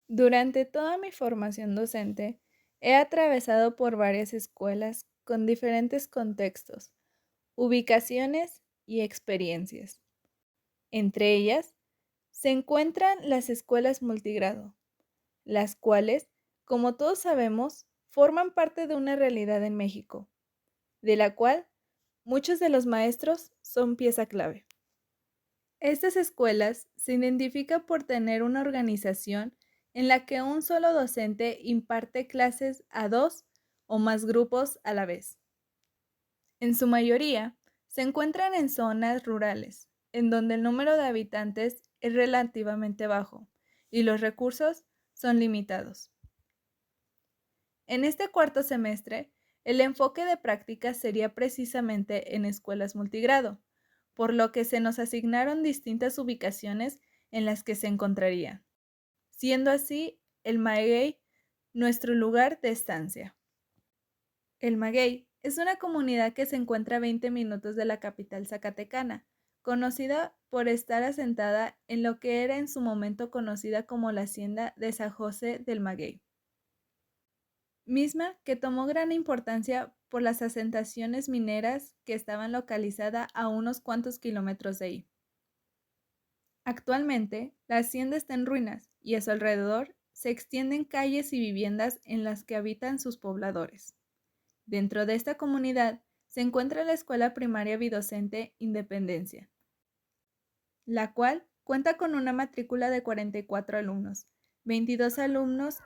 Durante toda mi formación docente, he atravesado por varias escuelas con diferentes contextos, ubicaciones y experiencias. Entre ellas, se encuentran las escuelas multigrado, las cuales, como todos sabemos, forman parte de una realidad en México, de la cual muchos de los maestros son pieza clave. Estas escuelas se identifican por tener una organización en la que un solo docente imparte clases a dos o más grupos a la vez. En su mayoría, se encuentran en zonas rurales, en donde el número de habitantes es relativamente bajo y los recursos son limitados. En este cuarto semestre, el enfoque de prácticas sería precisamente en escuelas multigrado, por lo que se nos asignaron distintas ubicaciones en las que se encontraría, siendo así el maguey nuestro lugar de estancia. El maguey es una comunidad que se encuentra a 20 minutos de la capital zacatecana, conocida por estar asentada en lo que era en su momento conocida como la hacienda de San José del Maguey, misma que tomó gran importancia por las asentaciones mineras que estaban localizadas a unos cuantos kilómetros de ahí. Actualmente, la hacienda está en ruinas y a su alrededor se extienden calles y viviendas en las que habitan sus pobladores. Dentro de esta comunidad se encuentra la Escuela Primaria Bidocente Independencia, la cual cuenta con una matrícula de 44 alumnos, 22 alumnos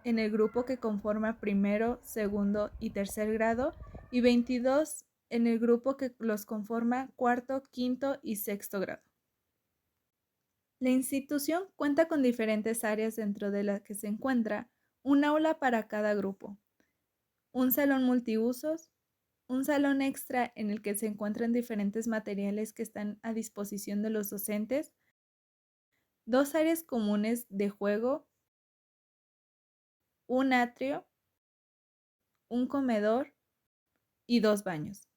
en el grupo que conforma primero, segundo y tercer grado y 22 en el grupo que los conforma cuarto, quinto y sexto grado. La institución cuenta con diferentes áreas dentro de las que se encuentra un aula para cada grupo, un salón multiusos, un salón extra en el que se encuentran diferentes materiales que están a disposición de los docentes, dos áreas comunes de juego, un atrio, un comedor y dos baños.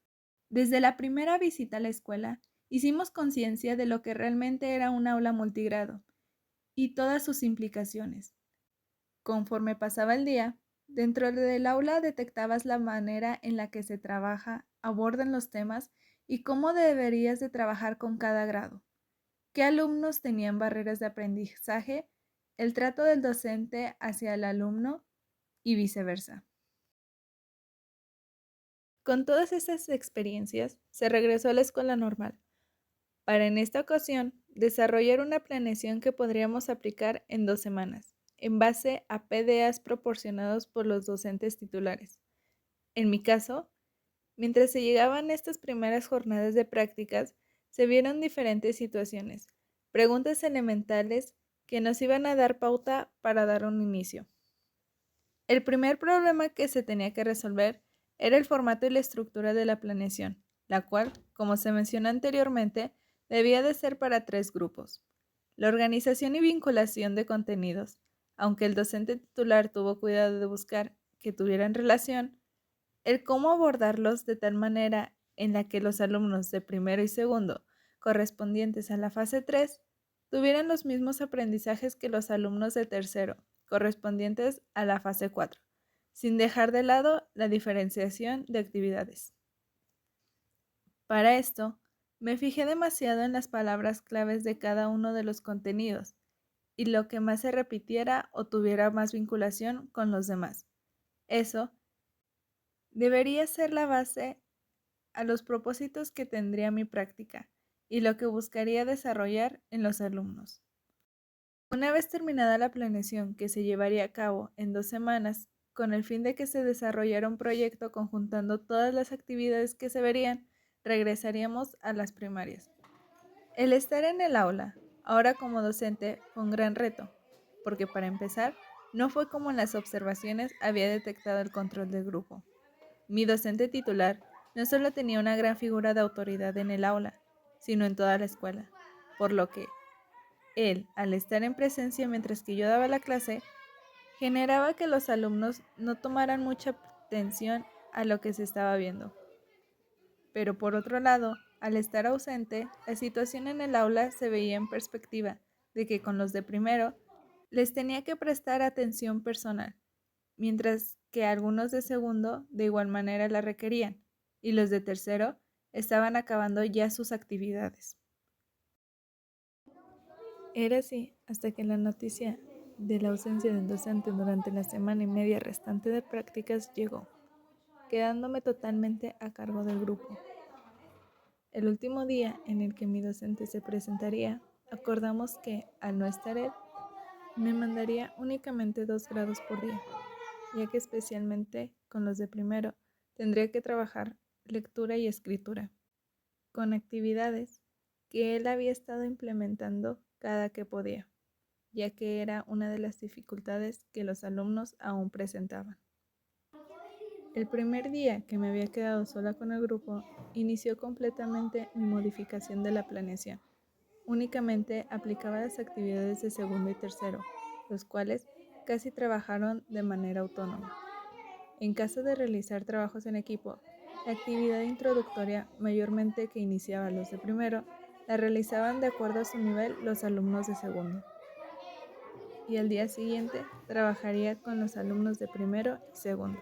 Desde la primera visita a la escuela, hicimos conciencia de lo que realmente era un aula multigrado y todas sus implicaciones. Conforme pasaba el día, dentro del aula detectabas la manera en la que se trabaja, abordan los temas y cómo deberías de trabajar con cada grado. ¿Qué alumnos tenían barreras de aprendizaje? El trato del docente hacia el alumno y viceversa. Con todas estas experiencias, se regresó a la escuela normal, para en esta ocasión desarrollar una planeación que podríamos aplicar en 2 semanas, en base a PDAs proporcionados por los docentes titulares. En mi caso, mientras se llegaban estas primeras jornadas de prácticas, se vieron diferentes situaciones, preguntas elementales que nos iban a dar pauta para dar un inicio. El primer problema que se tenía que resolver era el formato y la estructura de la planeación, la cual, como se mencionó anteriormente, debía de ser para 3 grupos. La organización y vinculación de contenidos, aunque el docente titular tuvo cuidado de buscar que tuvieran relación, el cómo abordarlos de tal manera en la que los alumnos de primero y segundo, correspondientes a la fase 3, tuvieran los mismos aprendizajes que los alumnos de tercero, correspondientes a la fase 4, sin dejar de lado la diferenciación de actividades. Para esto, me fijé demasiado en las palabras claves de cada uno de los contenidos y lo que más se repitiera o tuviera más vinculación con los demás. Eso debería ser la base a los propósitos que tendría mi práctica y lo que buscaría desarrollar en los alumnos. Una vez terminada la planeación que se llevaría a cabo en 2 semanas, con el fin de que se desarrollara un proyecto conjuntando todas las actividades que se verían, regresaríamos a las primarias. El estar en el aula, ahora como docente, fue un gran reto, porque para empezar, no fue como en las observaciones había detectado el control del grupo. Mi docente titular no solo tenía una gran figura de autoridad en el aula, sino en toda la escuela, por lo que él, al estar en presencia mientras que yo daba la clase, generaba que los alumnos no tomaran mucha atención a lo que se estaba viendo. Pero por otro lado, al estar ausente, la situación en el aula se veía en perspectiva de que con los de primero Les tenía que prestar atención personal, mientras que algunos de segundo de igual manera la requerían, y los de tercero estaban acabando ya sus actividades. Era así hasta que la noticia de la ausencia del docente durante la semana y media restante de prácticas llegó, quedándome totalmente a cargo del grupo. El último día en el que mi docente se presentaría, acordamos que, al no estar él, me mandaría únicamente 2 grados por día, ya que especialmente con los de primero tendría que trabajar lectura y escritura, con actividades que él había estado implementando cada que podía, ya que era una de las dificultades que los alumnos aún presentaban. El primer día que me había quedado sola con el grupo, inició completamente mi modificación de la planeación. Únicamente aplicaba las actividades de segundo y tercero, los cuales casi trabajaron de manera autónoma. En caso de realizar trabajos en equipo, la actividad introductoria, mayormente que iniciaba los de primero, la realizaban de acuerdo a su nivel los alumnos de segundo. Y al día siguiente trabajaría con los alumnos de primero y segundo,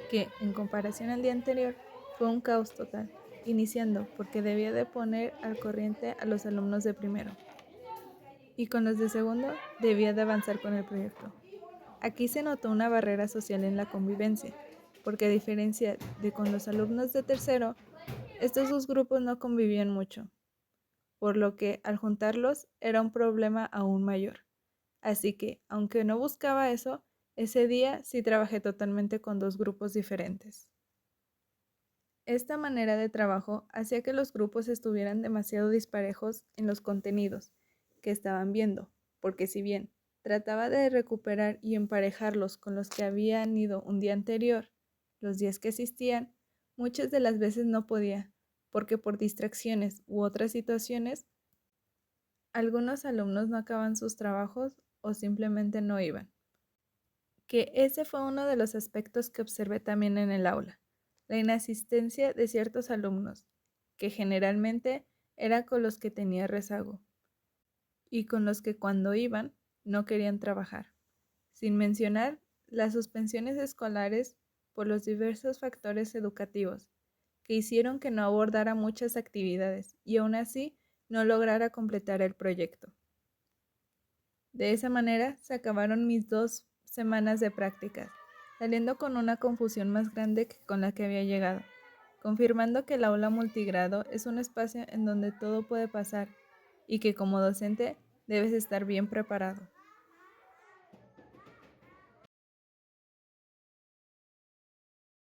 que, en comparación al día anterior, fue un caos total, iniciando porque debía de poner al corriente a los alumnos de primero, y con los de segundo debía de avanzar con el proyecto. Aquí se notó una barrera social en la convivencia, porque a diferencia de con los alumnos de tercero, estos dos grupos no convivían mucho, por lo que al juntarlos era un problema aún mayor. Así que, aunque no buscaba eso, ese día sí trabajé totalmente con 2 grupos diferentes. Esta manera de trabajo hacía que los grupos estuvieran demasiado disparejos en los contenidos que estaban viendo, porque si bien trataba de recuperar y emparejarlos con los que habían ido un día anterior, los días que asistían, muchas de las veces no podía, porque por distracciones u otras situaciones, algunos alumnos no acaban sus trabajos o simplemente no iban. Que ese fue uno de los aspectos que observé también en el aula, la inasistencia de ciertos alumnos, que generalmente era con los que tenía rezago, y con los que cuando iban no querían trabajar, sin mencionar las suspensiones escolares por los diversos factores educativos, que hicieron que no abordara muchas actividades y aún así no lograra completar el proyecto. De esa manera se acabaron mis 2 semanas de prácticas, saliendo con una confusión más grande que con la que había llegado, confirmando que el aula multigrado es un espacio en donde todo puede pasar y que como docente debes estar bien preparado.